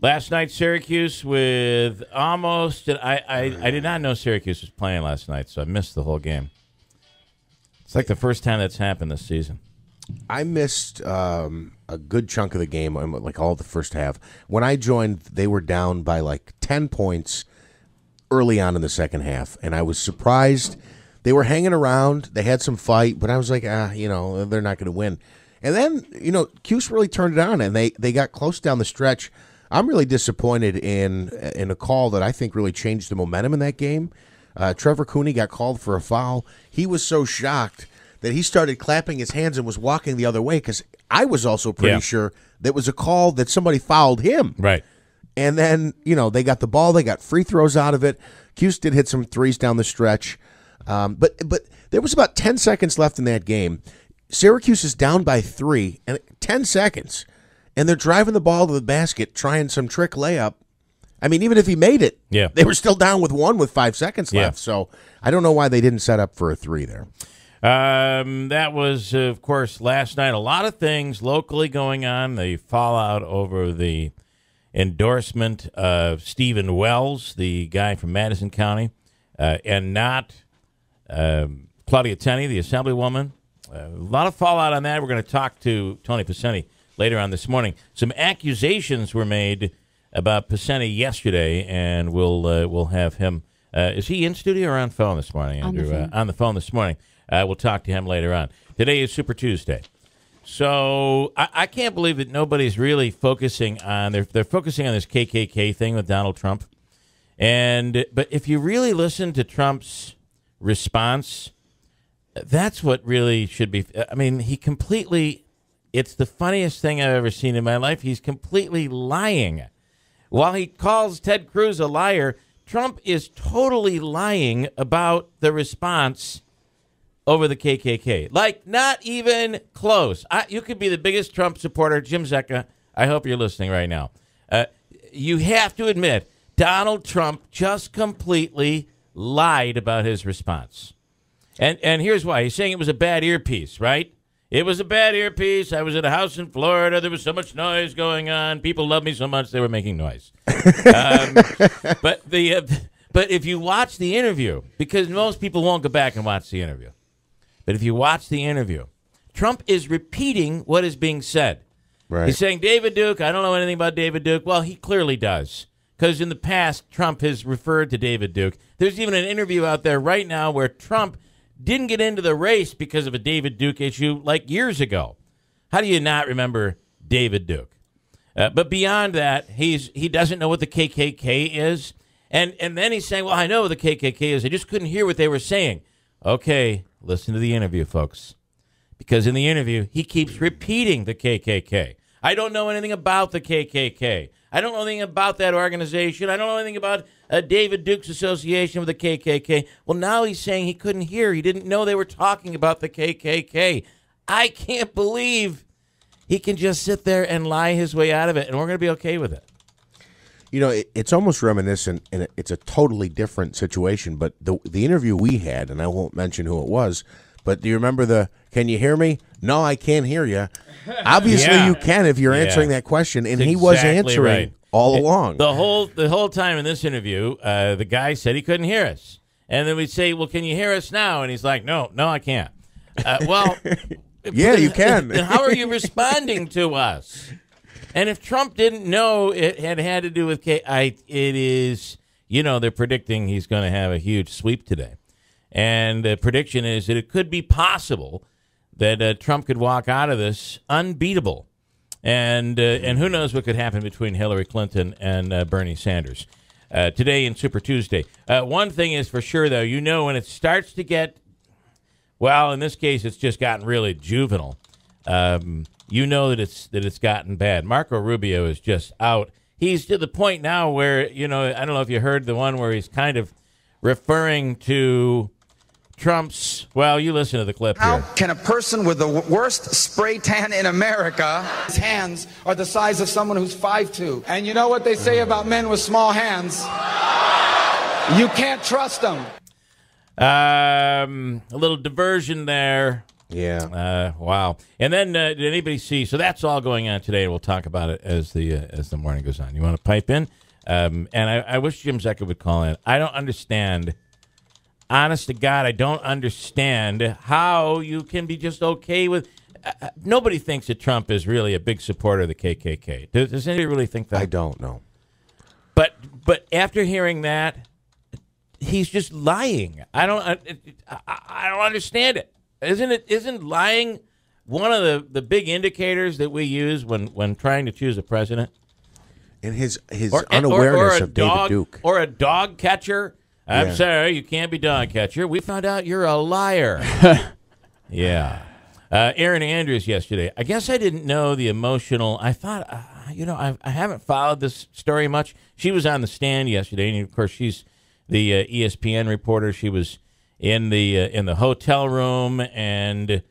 Last night, Syracuse with almost. I did not know Syracuse was playing last night, so I missed the whole game. It's like the first time that's happened this season. I missed a good chunk of the game, like all the first half. When I joined, they were down by like 10 points early on in the second half, and I was surprised. They were hanging around. They had some fight, but I was like, they're not going to win. And then, Cuse really turned it on, and they got close down the stretch. I'm really disappointed in a call that I think really changed the momentum in that game. Trevor Cooney got called for a foul. He was so shocked that he started clapping his hands and was walking the other way because I was also pretty sure that was a call that somebody fouled him. Right. And then, they got the ball. They got free throws out of it. Cuse did hit some threes down the stretch. But there was about 10 seconds left in that game. Syracuse is down by 3, and 10 seconds. And they're driving the ball to the basket, trying some trick layup. I mean, even if he made it, they were still down with 1 with 5 seconds left. So I don't know why they didn't set up for a 3 there. That was, of course, last night. A lot of things locally going on. The fallout over the endorsement of Stephen Wells, the guy from Madison County, and not Claudia Tenney, the assemblywoman. A lot of fallout on that. We're going to talk to Tony Pacini later on this morning. Some accusations were made about Pacini yesterday, and we'll have him. Is he in studio or on phone this morning, Andrew? On the phone this morning. We'll talk to him later on. Today is Super Tuesday. So I can't believe that nobody's really focusing on they're focusing on this KKK thing with Donald Trump. But if you really listen to Trump's response, that's what really should be. I mean, it's the funniest thing I've ever seen in my life. He's completely lying. While he calls Ted Cruz a liar, Trump is totally lying about the response over the KKK. Like, not even close. You could be the biggest Trump supporter. Jim Zecca, I hope you're listening right now. You have to admit, Donald Trump just completely lied about his response. And here's why. He's saying it was a bad earpiece, right? It was a bad earpiece. I was at a house in Florida. There was so much noise going on. People loved me so much they were making noise. But if you watch the interview, because most people won't go back and watch the interview, but if you watch the interview, Trump is repeating what is being said. Right. He's saying, David Duke, I don't know anything about David Duke. Well, he clearly does, because in the past, Trump has referred to David Duke. There's even an interview out there right now where Trump didn't get into the race because of a David Duke issue like years ago. How do you not remember David Duke? But beyond that, he doesn't know what the KKK is. And then he's saying, well, I know what the KKK is. I just couldn't hear what they were saying. Okay, listen to the interview, folks. Because in the interview, he keeps repeating the KKK. I don't know anything about the KKK. I don't know anything about that organization. I don't know anything about David Duke's association with the KKK. Well, now he's saying he couldn't hear. He didn't know they were talking about the KKK. I can't believe he can just sit there and lie his way out of it, and we're going to be okay with it. It's almost reminiscent, and it's a totally different situation, but the interview we had, and I won't mention who it was, but do you remember can you hear me? No, I can't hear you. Obviously, you can if you're answering that question, and he was answering all along. The whole time in this interview, the guy said he couldn't hear us. And then we'd say, well, can you hear us now? And he's like, no, I can't. Well, yeah, you can. How are you responding to us? And if Trump didn't know it had to do with it is, they're predicting he's going to have a huge sweep today. And the prediction is that it could be possible that Trump could walk out of this unbeatable. And who knows what could happen between Hillary Clinton and Bernie Sanders. Today in Super Tuesday. One thing is for sure, though, when it starts to get, well, in this case, it's just gotten really juvenile. That it's gotten bad. Marco Rubio is just out. He's to the point now where, I don't know if you heard the one where he's kind of referring to Trump's, well, you listen to the clip here. How can a person with the worst spray tan in America, his hands are the size of someone who's 5'2". And you know what they say about men with small hands? You can't trust them. A little diversion there. Yeah. Wow. And then did anybody see? So that's all going on today. We'll talk about it as the morning goes on. You want to pipe in? And I wish Jim Zecca would call in. I don't understand. Honest to God, I don't understand how you can be just okay with. Nobody thinks that Trump is really a big supporter of the KKK. Does anybody really think that? I don't know. But after hearing that, he's just lying. I don't understand it. Isn't lying one of the big indicators that we use when trying to choose a president? And his unawareness of dog, David Duke. Or a dog catcher. I'm sorry, you can't be dog catcher. We found out you're a liar. Yeah. Erin Andrews yesterday. I guess I didn't know the emotional. I thought, I haven't followed this story much. She was on the stand yesterday, and of course she's the ESPN reporter. She was in the hotel room, and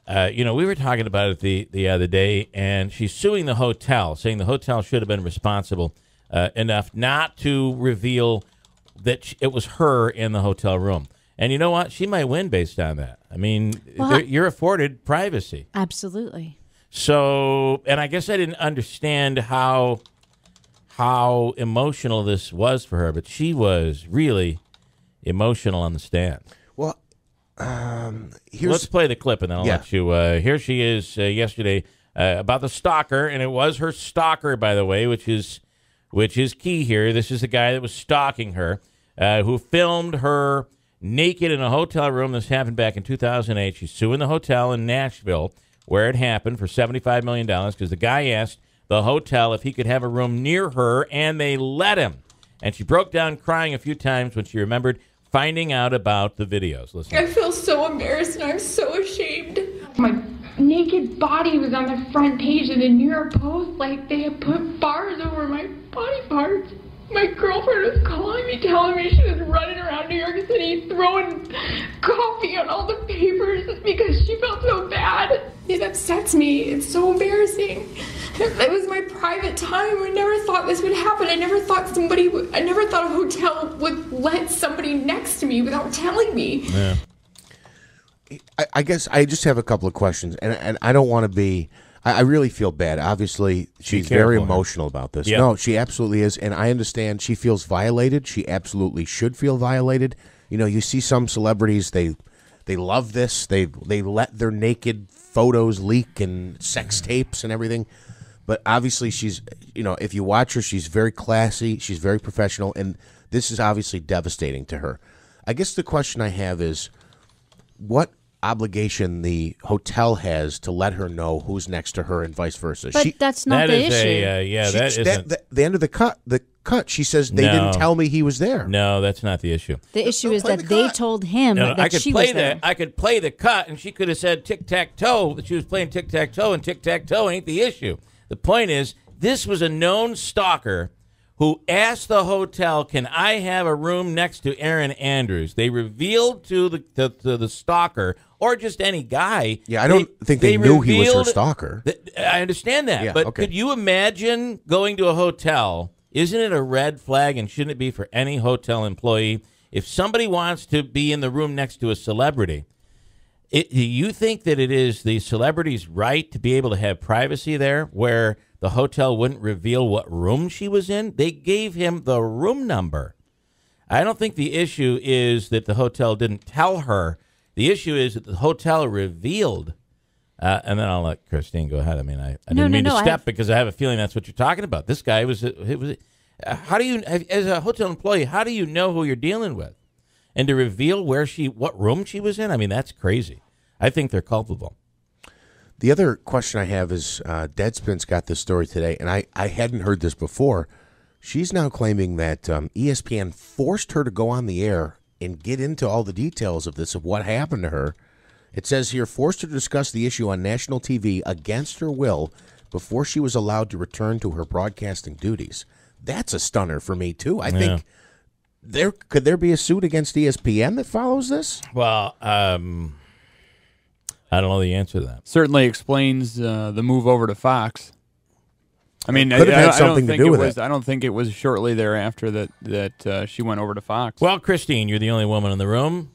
we were talking about it the other day, and she's suing the hotel, saying the hotel should have been responsible enough not to reveal that it was her in the hotel room. And you know what? She might win based on that. I mean, you're afforded privacy. Absolutely. So, and I guess I didn't understand how emotional this was for her, but she was really emotional on the stand. Well, let's play the clip, and then I'll let you. Here she is yesterday about the stalker, and it was her stalker, by the way, which is key here. This is the guy that was stalking her, who filmed her naked in a hotel room. This happened back in 2008. She's suing the hotel in Nashville where it happened for $75 million because the guy asked the hotel if he could have a room near her, and they let him. And she broke down crying a few times when she remembered finding out about the videos. Listen. I feel so embarrassed and I'm so ashamed. My naked body was on the front page of the New York Post, like they had put bars over my body parts. My girlfriend was calling me, telling me she was running around New York City throwing coffee on all the papers because she felt so bad. It upsets me. It's so embarrassing. It was my private time. I never thought this would happen. I never thought a hotel would let somebody next to me without telling me. Yeah. I guess I just have a couple of questions, and I don't want to be. I really feel bad. Obviously, she's very emotional about this. Yep. No, she absolutely is, and I understand she feels violated. She absolutely should feel violated. You know, you see some celebrities, they love this. They let their naked photos leak and sex tapes and everything. But obviously, she's, if you watch her, she's very classy. She's very professional, and this is obviously devastating to her. I guess the question I have is, what obligation the hotel has to let her know who's next to her and vice versa. But that's not the issue. The end of the cut, she says they didn't tell me he was there. No, that's not the issue. The issue is that they told him that she was there. I could play the cut, and she could have said tic-tac-toe, that she was playing tic-tac-toe, and tic-tac-toe ain't the issue. The point is, this was a known stalker who asked the hotel, can I have a room next to Erin Andrews? They revealed to the stalker, or just any guy. Yeah, I don't think they knew he was her stalker. I understand that. Yeah, but okay. Could you imagine going to a hotel? Isn't it a red flag, and shouldn't it be for any hotel employee? If somebody wants to be in the room next to a celebrity, do you think that it is the celebrity's right to be able to have privacy there where the hotel wouldn't reveal what room she was in? They gave him the room number. I don't think the issue is that the hotel didn't tell her. The issue is that the hotel revealed. And then I'll let Christine go ahead. I mean, I didn't mean to step because I have a feeling that's what you're talking about. This guy was. How do you, as a hotel employee, how do you know who you're dealing with? And to reveal what room she was in? I mean, that's crazy. I think they're culpable. The other question I have is, Deadspin's got this story today, and I hadn't heard this before. She's now claiming that ESPN forced her to go on the air and get into all the details of this, of what happened to her. It says here, forced her to discuss the issue on national TV against her will before she was allowed to return to her broadcasting duties. That's a stunner for me, too. I think could there be a suit against ESPN that follows this? Well, I don't know the answer to that. Certainly explains the move over to Fox. I mean, could have had something to do with it. I don't think it was shortly thereafter that she went over to Fox. Well, Christine, you're the only woman in the room.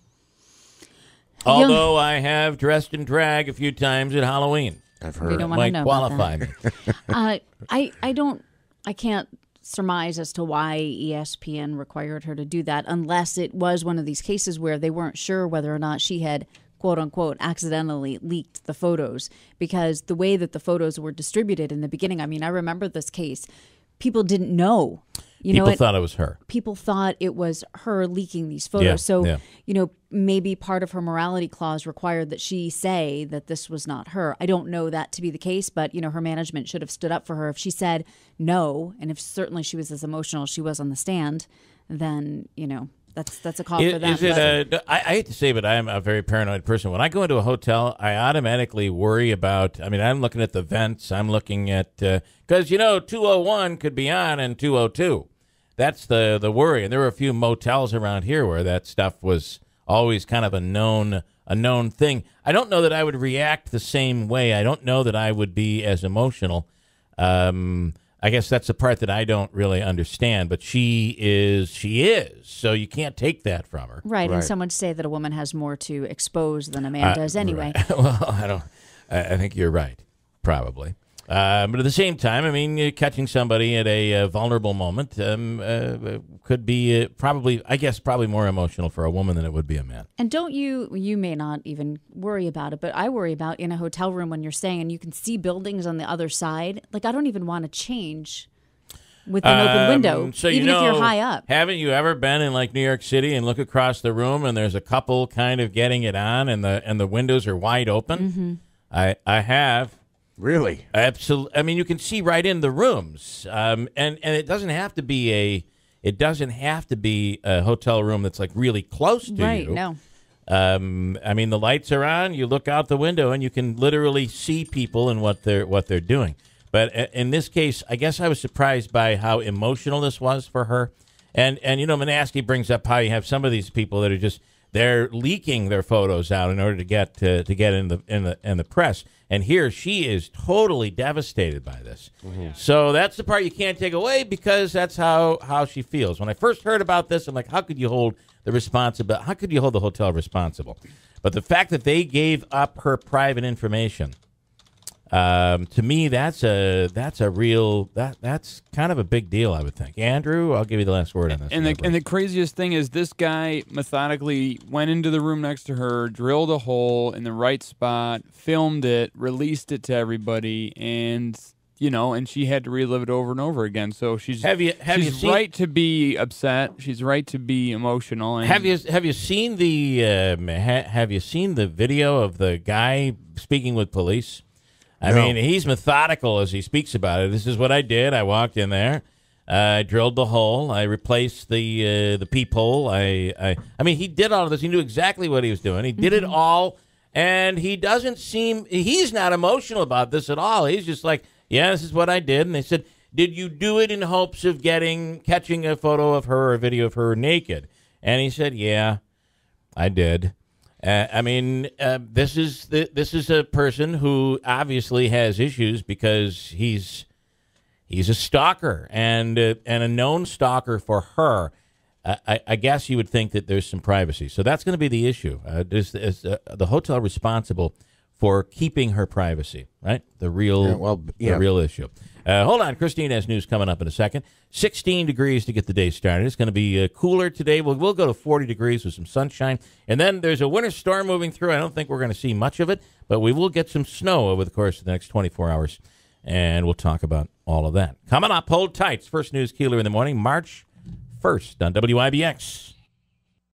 Although I have dressed in drag a few times at Halloween. I've heard. We don't want to know qualify me. I can't surmise as to why ESPN required her to do that unless it was one of these cases where they weren't sure whether or not she had, quote unquote, accidentally leaked the photos, because the way that the photos were distributed in the beginning, I mean, I remember this case. People didn't know. People thought it was her. People thought it was her leaking these photos. So, maybe part of her morality clause required that she say that this was not her. I don't know that to be the case, but, her management should have stood up for her. If she said no, and if certainly she was as emotional as she was on the stand, then, that's a call for them. I hate to say, but I'm a very paranoid person. When I go into a hotel, I automatically worry about, I'm looking at the vents. I'm looking at, because, 201 could be on and 202. That's the worry. And there were a few motels around here where that stuff was always kind of a known thing. I don't know that I would react the same way. I don't know that I would be as emotional. I guess that's the part that I don't really understand, but she is, so you can't take that from her. Right, and some would say that a woman has more to expose than a man does anyway. Right. Well, I think you're right, probably. But at the same time, catching somebody at a vulnerable moment could be probably more emotional for a woman than it would be a man. And don't you may not even worry about it, but I worry about in a hotel room when you're staying and you can see buildings on the other side. Like, I don't even want to change with an open window, so even if you're high up. Haven't you ever been in like New York City and look across the room and there's a couple kind of getting it on and the windows are wide open? Mm-hmm. I have. Really? Absolutely. You can see right in the rooms, and it doesn't have to be a hotel room that's like really close to you. Right? No. The lights are on. You look out the window, and you can literally see people and what they're doing. But in this case, I guess I was surprised by how emotional this was for her. And Manaski brings up how you have some of these people that are they're leaking their photos out in order to get in the press. And here she is totally devastated by this. Mm-hmm. So that's the part you can't take away because that's how she feels. When I first heard about this, I'm like, how could you hold How could you hold the hotel responsible? But the fact that they gave up her private information, to me, that's kind of a big deal, I would think. Andrew, I'll give you the last word on this. And the craziest thing is this guy methodically went into the room next to her, drilled a hole in the right spot, filmed it, released it to everybody, and she had to relive it over and over again. So she's right to be upset. She's right to be emotional. And have you seen the video of the guy speaking with police? He's methodical as he speaks about it. This is what I did. I walked in there. I drilled the hole. I replaced the peephole. He did all of this. He knew exactly what he was doing. He did it all, and he's not emotional about this at all. He's just like, yeah, this is what I did. And they said, did you do it in hopes of catching a photo of her or a video of her naked? And he said, yeah, I did. This is a person who obviously has issues because he's a stalker and a known stalker for her. I guess you would think that there's some privacy, so that's going to be the issue. Is the hotel responsible for keeping her privacy? Right, the real issue. Hold on, Christine has news coming up in a second. 16 degrees to get the day started. It's going to be cooler today. We'll go to 40 degrees with some sunshine. And then there's a winter storm moving through. I don't think we're going to see much of it, but we will get some snow over the course of the next 24 hours. And we'll talk about all of that. Coming up, hold tight. First News Keeler in the morning, March 1st on WIBX.